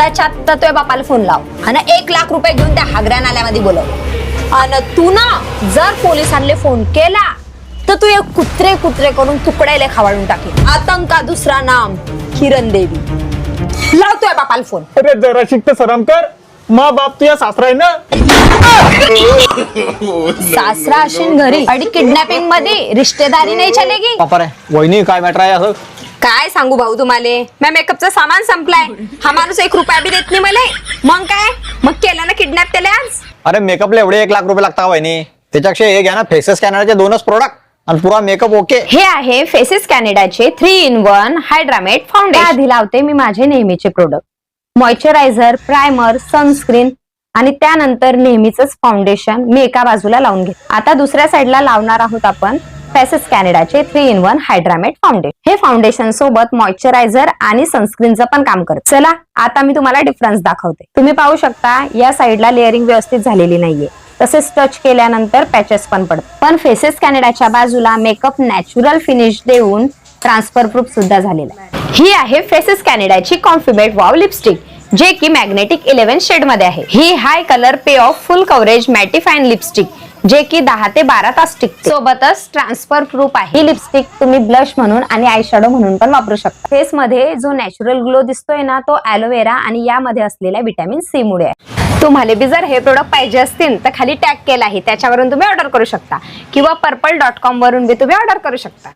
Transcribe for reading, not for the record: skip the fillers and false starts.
आत्ताच्या आत्ता तुझ्या बापाला फोन लाव आणि 1 लाख रुपये घेऊन त्या हागऱ्या नाल्यामध्ये बोलव। आणि तू ना जर पोलिसांना फोन केला तर तू एक कुत्रे कुत्रे करून तुकड्याले खावाळून टाकेल। आतंका दुसरा नाम किरण देवी। लाव तुझ्या बापाला फोन। अरे जरा शिकत शरम कर, माँ बाप तुझ्या सासरा आहे ना। सासरा असेल घरी आणि किडनॅपिंग मध्ये रिश्तेदारी नाही चलेगी। बापा रे वहिनी काय मॅटर आहे असं? काय सांगू भाऊ तुम्हाला, मैं मेकअपचा सामान संपलाय, हा माणूस 1 रुपया बी देत नाही मला। मग काय मग केलं ना किडनॅप त्याला आज। अरे मेकअपला एवढे 1 लाख रुपये लागतात का वहिनी? त्याच्यापेक्षा हे घ्या ना, फेसेस कॅनडाचे 2च प्रोडक्ट आणि पुरा मेकअप ओके। हे आहे फेसेस कॅनडाचे 3-in-1 हायड्रामेट फाउंडेशन। आधी लावते मी माझे नेहमीचे प्रोडक्ट, मॉइश्चरायझर, प्रायमर, सनस्क्रीन आणि त्यानंतर नेहमीच फाउंडेशन मी एका बाजूला लावून घेते। आता दुसऱ्या साईडला लावणार आहोत आपण फेसेस कॅनडाचे 3-in-1 हायड्रामेट फाउंडेशन। हे फाउंडेशन सोबत मॉइश्चरायझर आणि सनस्क्रीनचं पण काम करत। चला आता मी तुम्हाला डिफरन्स दाखवते। तुम्ही पाहू शकता या साईडला लेअरिंग व्यवस्थित झालेली नाहीये, तसेच टच केल्यानंतर पॅचेस पण पडतात। पण फेसेस कॅनडाच्या बाजूला मेकअप नॅचरल फिनिश देऊन ट्रान्सफर प्रूफ सुद्धा झालेला आहे। ही आहे फेसेस कॅनडाची कॉन्फिमेट वाव लिपस्टिक, जे की मॅग्नेटिक 11 शेड मध्ये आहे। ही high colour payoff full coverage mattifying lipstick, जे की 10 ते 12 तास टिकते। सोबतच ट्रान्सफर प्रूफ आहे। ही लिपस्टिक तुम्ही ब्लश म्हणून आणि आय शॅडो म्हणून पण वापरू शकता। फेस मध्ये जो नॅचरल ग्लो दिसतोय ना, तो ॲलोवेरा आणि यामध्ये असलेल्या व्हिटॅमिन सी मुळे आहे। तुम्हाला बी जर हे प्रोडक्ट पाहिजे असतील तर खाली टॅग केला आहे, त्याच्यावरून तुम्ही ऑर्डर करू शकता किंवा purple.com वरून बी तुम्ही ऑर्डर करू शकता।